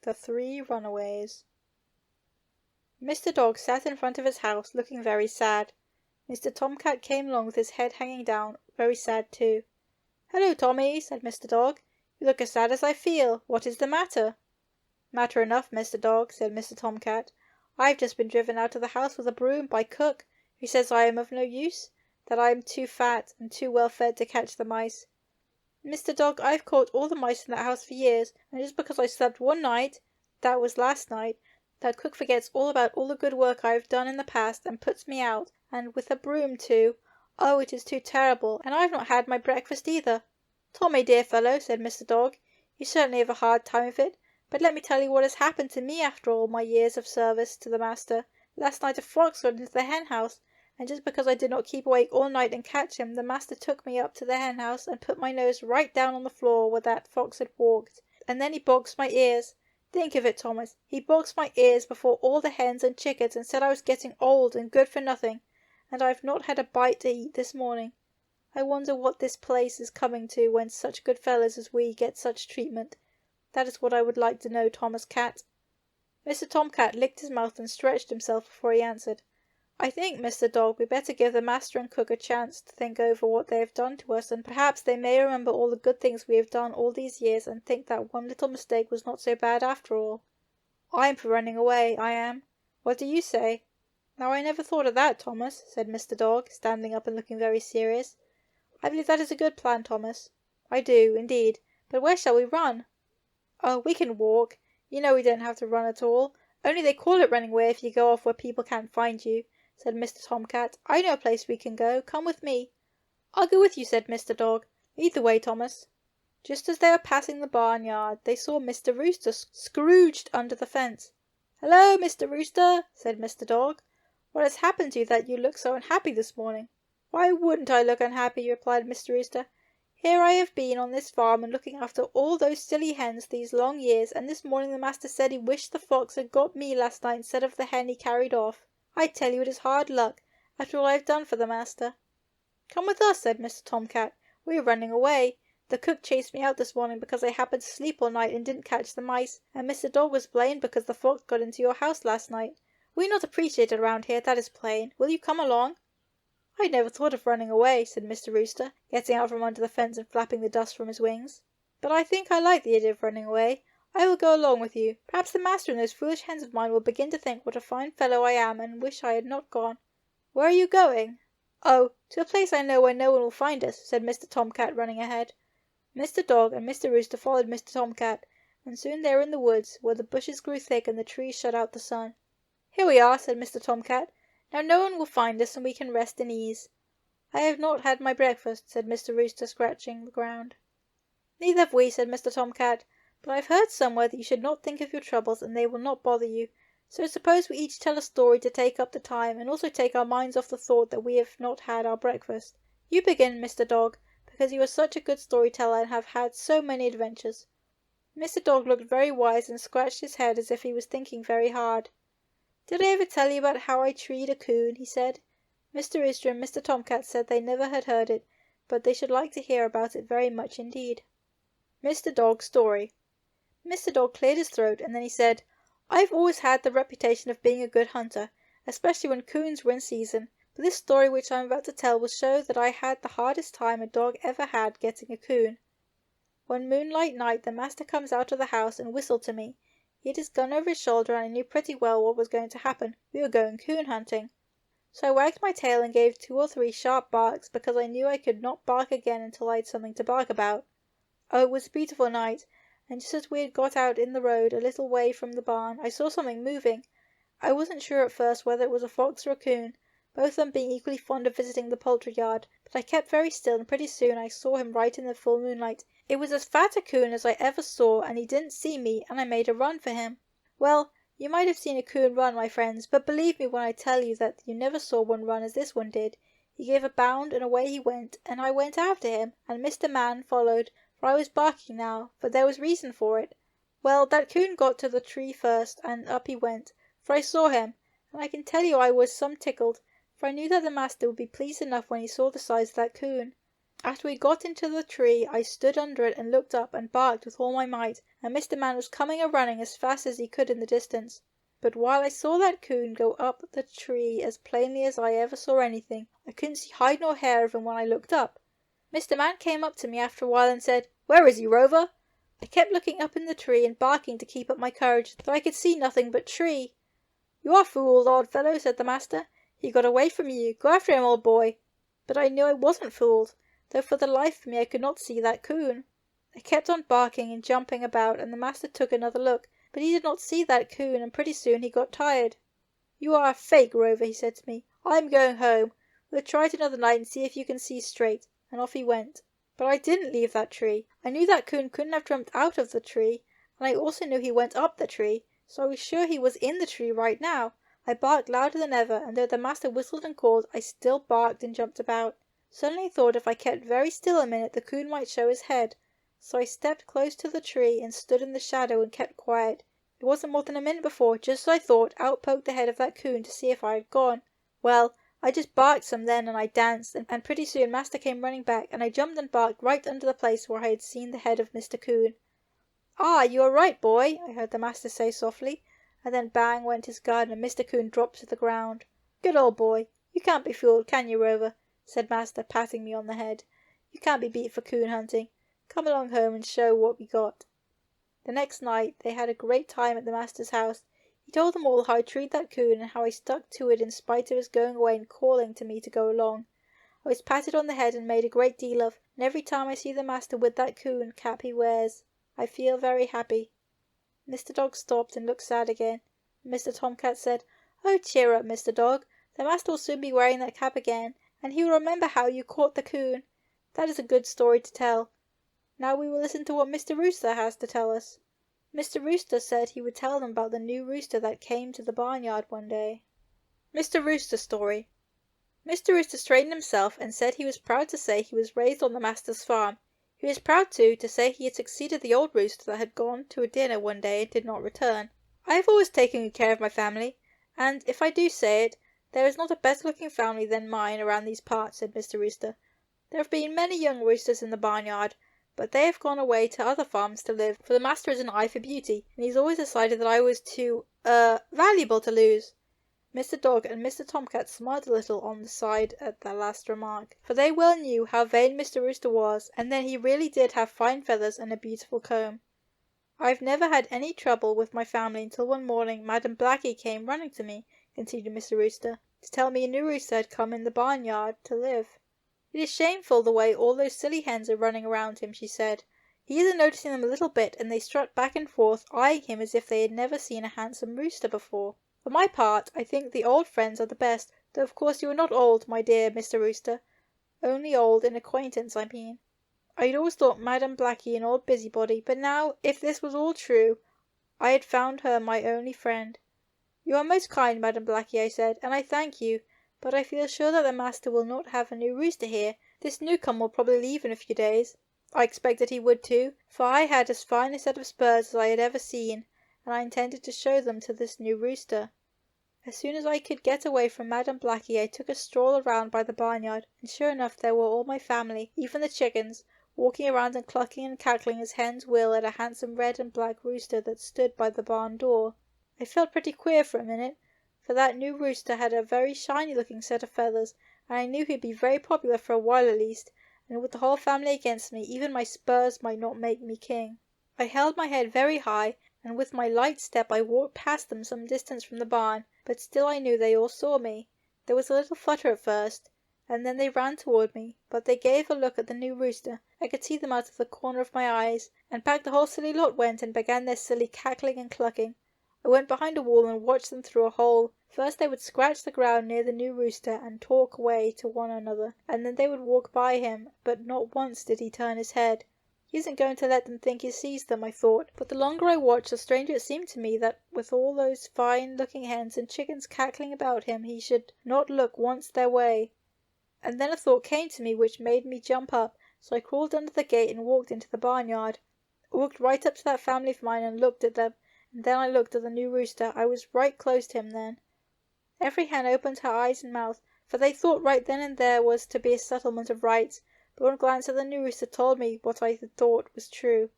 The 3 Runaways. Mr. Dog sat in front of his house, looking very sad. Mr. Tomcat came along with his head hanging down, very sad too. "Hello, Tommy," said Mr. Dog. "You look as sad as I feel. What is the matter?" "Matter enough, Mr. Dog," said Mr. Tomcat. "I've just been driven out of the house with a broom by Cook, who says I am of no use, that I am too fat and too well fed to catch the mice. Mr. Dog, I've caught all the mice in that house for years, and just because I slept one night, that was last night, that Cook forgets all about all the good work I have done in the past and puts me out, and with a broom too. Oh, it is too terrible, and I've not had my breakfast either." "Tommy, dear fellow," said Mr. Dog, "you certainly have a hard time of it, but let me tell you what has happened to me after all my years of service to the master. Last night a fox got into the hen house, and just because I did not keep awake all night and catch him, the master took me up to the hen house and put my nose right down on the floor where that fox had walked, and then he boxed my ears. Think of it, Thomas, he boxed my ears before all the hens and chickens and said I was getting old and good for nothing, and I've not had a bite to eat this morning. I wonder what this place is coming to when such good fellows as we get such treatment. That is what I would like to know, Thomas Cat." Mr. Tomcat licked his mouth and stretched himself before he answered. "I think, Mr. Dog, we better give the master and cook a chance to think over what they have done to us, and perhaps they may remember all the good things we have done all these years and think that one little mistake was not so bad after all. I'm for running away, I am. What do you say?" "Now I never thought of that, Thomas," said Mr. Dog, standing up and looking very serious. "I believe that is a good plan, Thomas." "I do, indeed. But where shall we run?" "Oh, we can walk. You know we don't have to run at all. Only they call it running away if you go off where people can't find you," said Mr. Tomcat. "I know a place we can go. Come with me." "I'll go with you," said Mr. Dog. "Lead the way, Thomas." Just as they were passing the barnyard, they saw Mr. Rooster scrooged under the fence. "Hello, Mr. Rooster," said Mr. Dog. "What has happened to you that you look so unhappy this morning?" "Why wouldn't I look unhappy?" replied Mr. Rooster. "Here I have been on this farm and looking after all those silly hens these long years, and this morning the master said he wished the fox had got me last night instead of the hen he carried off. I tell you it is hard luck, after all I have done for the master." "Come with us," said Mr. Tomcat. "We are running away. The cook chased me out this morning because I happened to sleep all night and didn't catch the mice, and Mr. Dog was blamed because the fox got into your house last night. We're not appreciated around here, that is plain. Will you come along?" "I never thought of running away," said Mr. Rooster, getting out from under the fence and flapping the dust from his wings. "But I think I like the idea of running away. I will go along with you. Perhaps the master and those foolish hens of mine will begin to think what a fine fellow I am and wish I had not gone." "Where are you going?" "Oh, to a place I know where no one will find us," said Mr. Tomcat, running ahead. Mr. Dog and Mr. Rooster followed Mr. Tomcat, and soon they were in the woods, where the bushes grew thick and the trees shut out the sun. "Here we are," said Mr. Tomcat. "Now no one will find us, and we can rest in ease." "I have not had my breakfast," said Mr. Rooster, scratching the ground. "Neither have we," said Mr. Tomcat. "But I've heard somewhere that you should not think of your troubles, and they will not bother you. So suppose we each tell a story to take up the time, and also take our minds off the thought that we have not had our breakfast. You begin, Mr. Dog, because you are such a good storyteller and have had so many adventures." Mr. Dog looked very wise and scratched his head as if he was thinking very hard. "Did I ever tell you about how I treed a coon?" he said. Mr. Rooster and Mr. Tomcat said they never had heard it, but they should like to hear about it very much indeed. Mr. Dog's Story. Mr. Dog cleared his throat, and then he said, "I've always had the reputation of being a good hunter, especially when coons were in season, but this story which I am about to tell will show that I had the hardest time a dog ever had getting a coon. One moonlight night the master comes out of the house and whistled to me. He had his gun over his shoulder, and I knew pretty well what was going to happen. We were going coon hunting. So I wagged my tail and gave 2 or 3 sharp barks, because I knew I could not bark again until I had something to bark about. Oh, it was a beautiful night, and just as we had got out in the road a little way from the barn, I saw something moving. I wasn't sure at first whether it was a fox or a coon, both of them being equally fond of visiting the poultry yard, but I kept very still, and pretty soon I saw him right in the full moonlight. It was as fat a coon as I ever saw, and he didn't see me, and I made a run for him. Well, you might have seen a coon run, my friends, but believe me when I tell you that you never saw one run as this one did. He gave a bound, and away he went, and I went after him, and Mr. Man followed, for I was barking now, but there was reason for it. Well, that coon got to the tree first, and up he went, for I saw him, and I can tell you I was some tickled, for I knew that the master would be pleased enough when he saw the size of that coon. After we got into the tree, I stood under it and looked up and barked with all my might, and Mr. Man was coming a-running as fast as he could in the distance. But while I saw that coon go up the tree as plainly as I ever saw anything, I couldn't see hide nor hair of him when I looked up. Mr. Man came up to me after a while and said, "Where is he, Rover?" I kept looking up in the tree and barking to keep up my courage, though I could see nothing but tree. "You are fooled, old fellow," said the master. "He got away from you. Go after him, old boy." But I knew I wasn't fooled, though for the life of me I could not see that coon. I kept on barking and jumping about, and the master took another look, but he did not see that coon, and pretty soon he got tired. "You are a fake, Rover," he said to me. "I'm going home. We'll try it another night and see if you can see straight," and off he went. But I didn't leave that tree. I knew that coon couldn't have jumped out of the tree, and I also knew he went up the tree, so I was sure he was in the tree right now. I barked louder than ever, and though the master whistled and called, I still barked and jumped about. Suddenly I thought if I kept very still a minute the coon might show his head, so I stepped close to the tree and stood in the shadow and kept quiet. It wasn't more than a minute before, just as I thought, out poked the head of that coon to see if I had gone. Well, I just barked some then, and I danced, and pretty soon master came running back, and I jumped and barked right under the place where I had seen the head of Mr. Coon. "Ah, you are right, boy," I heard the master say softly, and then bang went his gun, and Mr. Coon dropped to the ground. "Good old boy. You can't be fooled, can you, Rover?" said master, patting me on the head. "You can't be beat for coon hunting. Come along home and show what we got." The next night they had a great time at the master's house. He told them all how I treated that coon and how I stuck to it in spite of his going away and calling to me to go along. I was patted on the head and made a great deal of, and every time I see the master with that coon cap he wears, I feel very happy. Mr. Dog stopped and looked sad again. Mr. Tomcat said, "Oh, cheer up, Mr. Dog. The master will soon be wearing that cap again, and he will remember how you caught the coon. That is a good story to tell. Now we will listen to what Mr. Rooster has to tell us." Mr. Rooster said he would tell them about the new rooster that came to the barnyard one day. Mr. Rooster's story. Mr. Rooster straightened himself and said he was proud to say he was raised on the master's farm. He was proud, too, to say he had succeeded the old rooster that had gone to a dinner one day and did not return. "I have always taken good care of my family, and, if I do say it, there is not a better-looking family than mine around these parts," said Mr. Rooster. "There have been many young roosters in the barnyard, but they have gone away to other farms to live, for the master has an eye for beauty, and he's always decided that I was too, valuable to lose." Mr. Dog and Mr. Tomcat smiled a little on the side at that last remark, for they well knew how vain Mr. Rooster was, and then he really did have fine feathers and a beautiful comb. "I've never had any trouble with my family until one morning Madam Blackie came running to me," continued Mr. Rooster, "to tell me a new rooster had come in the barnyard to live. 'It is shameful the way all those silly hens are running around him,' she said. 'He isn't noticing them a little bit,' and they strut back and forth, eyeing him as if they had never seen a handsome rooster before. For my part, I think the old friends are the best, though of course you are not old, my dear Mr. Rooster. Only old in acquaintance, I mean. I had always thought Madam Blackie an old busybody, but now, if this was all true, I had found her my only friend. 'You are most kind, Madam Blackie,' I said, 'and I thank you, but I feel sure that the master will not have a new rooster here. This newcomer will probably leave in a few days.' I expected he would too, for I had as fine a set of spurs as I had ever seen, and I intended to show them to this new rooster. As soon as I could get away from Madam Blackie, I took a stroll around by the barnyard, and sure enough there were all my family, even the chickens, walking around and clucking and cackling as hens will at a handsome red and black rooster that stood by the barn door. I felt pretty queer for a minute, for that new rooster had a very shiny-looking set of feathers, and I knew he'd be very popular for a while at least, and with the whole family against me, even my spurs might not make me king. I held my head very high, and with my light step I walked past them some distance from the barn, but still I knew they all saw me. There was a little flutter at first, and then they ran toward me, but they gave a look at the new rooster. I could see them out of the corner of my eyes, and back the whole silly lot went and began their silly cackling and clucking. I went behind a wall and watched them through a hole. First they would scratch the ground near the new rooster and talk away to one another, and then they would walk by him, but not once did he turn his head. He isn't going to let them think he sees them, I thought, but the longer I watched, the stranger it seemed to me that with all those fine-looking hens and chickens cackling about him, he should not look once their way. And then a thought came to me which made me jump up, so I crawled under the gate and walked into the barnyard. I walked right up to that family of mine and looked at them, and then I looked at the new rooster. I was right close to him then. Every hen opened her eyes and mouth, for they thought right then and there was to be a settlement of rights, but one glance at the new rooster told me what I had thought was true,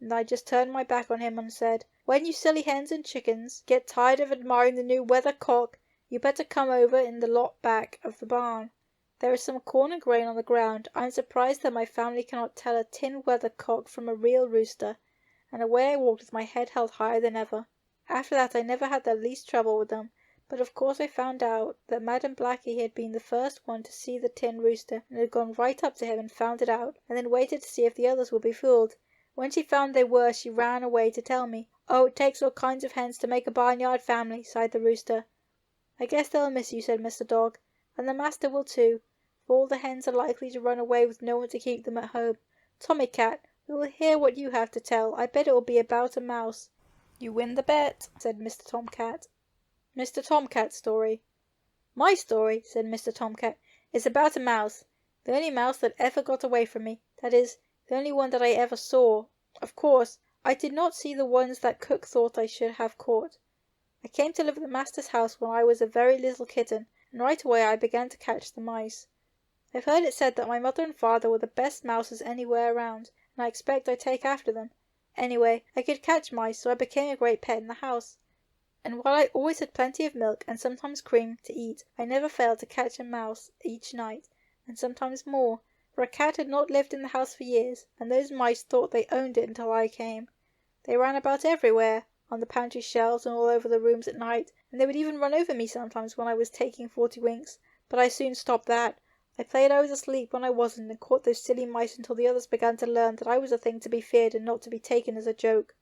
and I just turned my back on him and said, "When you silly hens and chickens get tired of admiring the new weathercock, you better come over in the lot back of the barn. There is some corn and grain on the ground. I am surprised that my family cannot tell a tin weathercock from a real rooster," and away I walked with my head held higher than ever. After that I never had the least trouble with them, but of course I found out that Madam Blackie had been the first one to see the tin rooster, and had gone right up to him and found it out, and then waited to see if the others would be fooled. When she found they were, she ran away to tell me. "Oh, it takes all kinds of hens to make a barnyard family," sighed the rooster. "I guess they'll miss you," said Mr. Dog, "and the master will too, for all the hens are likely to run away with no one to keep them at home. Tommy Cat, we will hear what you have to tell. I bet it will be about a mouse." "You win the bet," said Mr. Tomcat. Mr. Tomcat's story. "My story," said Mr. Tomcat, "is about a mouse, the only mouse that ever got away from me, that is, the only one that I ever saw. Of course, I did not see the ones that cook thought I should have caught. I came to live at the master's house when I was a very little kitten, and right away I began to catch the mice. I've heard it said that my mother and father were the best mouses anywhere around, and I expect I'd take after them. Anyway, I could catch mice, so I became a great pet in the house. And while I always had plenty of milk and sometimes cream to eat, I never failed to catch a mouse each night, and sometimes more, for a cat had not lived in the house for years, and those mice thought they owned it until I came. They ran about everywhere, on the pantry shelves and all over the rooms at night, and they would even run over me sometimes when I was taking 40 winks, but I soon stopped that. I played I was asleep when I wasn't, and caught those silly mice until the others began to learn that I was a thing to be feared and not to be taken as a joke.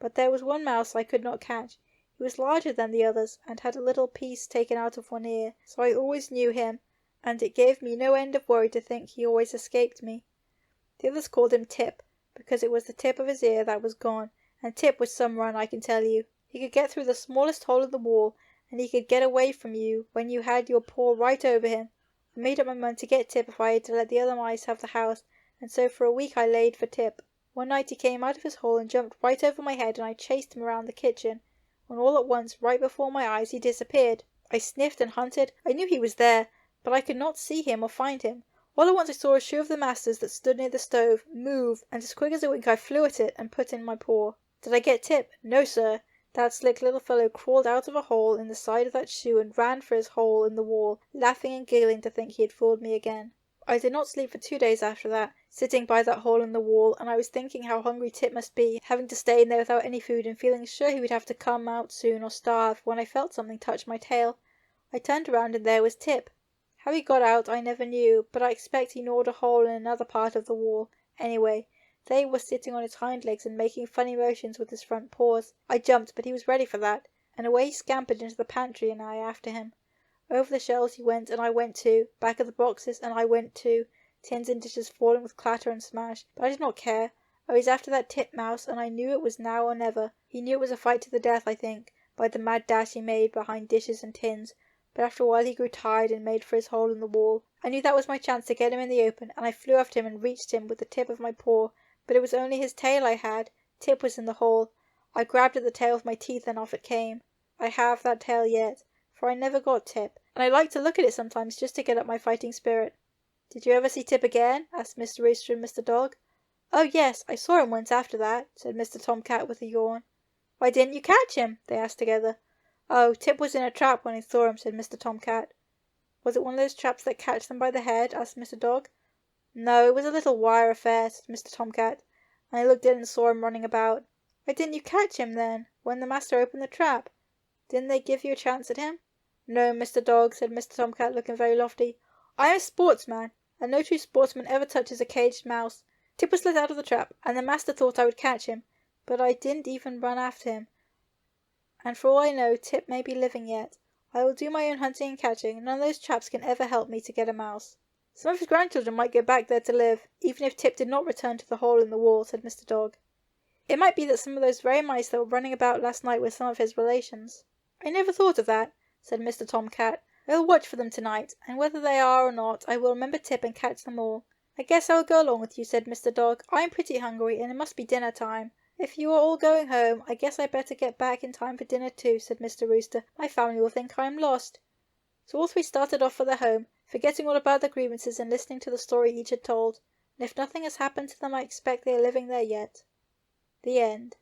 But there was one mouse I could not catch. He was larger than the others, and had a little piece taken out of one ear, so I always knew him, and it gave me no end of worry to think he always escaped me. The others called him Tip, because it was the tip of his ear that was gone, and Tip was some run, I can tell you. He could get through the smallest hole in the wall, and he could get away from you when you had your paw right over him. I made up my mind to get Tip if I had to let the other mice have the house, and so for a week I laid for Tip. One night he came out of his hole and jumped right over my head, and I chased him around the kitchen, when all at once, right before my eyes, he disappeared. I sniffed and hunted. I knew he was there, but I could not see him or find him. All at once I saw a shoe of the master's that stood near the stove move, and as quick as a wink I flew at it and put in my paw. Did I get Tip? No, sir. That slick little fellow crawled out of a hole in the side of that shoe and ran for his hole in the wall, laughing and giggling to think he had fooled me again. I did not sleep for 2 days after that, sitting by that hole in the wall, and I was thinking how hungry Tip must be, having to stay in there without any food, and feeling sure he would have to come out soon or starve, when I felt something touch my tail. I turned around, and there was Tip. How he got out I never knew, but I expect he gnawed a hole in another part of the wall. Anyway, there he was sitting on his hind legs and making funny motions with his front paws. I jumped, but he was ready for that, and away he scampered into the pantry, and I after him. Over the shelves he went, and I went too, back of the boxes, and I went too, tins and dishes falling with clatter and smash, but I did not care. I was after that titmouse, and I knew it was now or never. He knew it was a fight to the death, I think, by the mad dash he made behind dishes and tins, but after a while he grew tired and made for his hole in the wall. I knew that was my chance to get him in the open, and I flew after him and reached him with the tip of my paw, but it was only his tail I had. Tip was in the hole. I grabbed at the tail with my teeth, and off it came. I have that tail yet, for I never got Tip, and I like to look at it sometimes just to get up my fighting spirit. "Did you ever see Tip again?" asked Mr. Rooster and Mr. Dog. "Oh, yes, I saw him once after that," said Mr. Tomcat with a yawn. "Why didn't you catch him?" they asked together. "Oh, Tip was in a trap when I saw him," said Mr. Tomcat. "Was it one of those traps that catch them by the head?" asked Mr. Dog. "No, it was a little wire affair," said Mr. Tomcat, and I looked in and saw him running about. "Why didn't you catch him, then, when the master opened the trap? Didn't they give you a chance at him?" "No, Mr. Dog," said Mr. Tomcat, looking very lofty. "I am a sportsman, and no true sportsman ever touches a caged mouse. Tip was let out of the trap, and the master thought I would catch him, but I didn't even run after him, and for all I know Tip may be living yet. I will do my own hunting and catching. None of those traps can ever help me to get a mouse." "Some of his grandchildren might go back there to live, even if Tip did not return to the hole in the wall," said Mr. Dog. "It might be that some of those very mice that were running about last night were some of his relations." "I never thought of that," said Mr. Tomcat. "I will watch for them tonight, and whether they are or not, I will remember Tip and catch them all." "I guess I will go along with you," said Mr. Dog. "I am pretty hungry, and it must be dinner time." "If you are all going home, I guess I'd better get back in time for dinner too," said Mr. Rooster. "My family will think I am lost." So all three started off for their home, forgetting all about the grievances and listening to the story each had told, and if nothing has happened to them I expect they are living there yet. The end.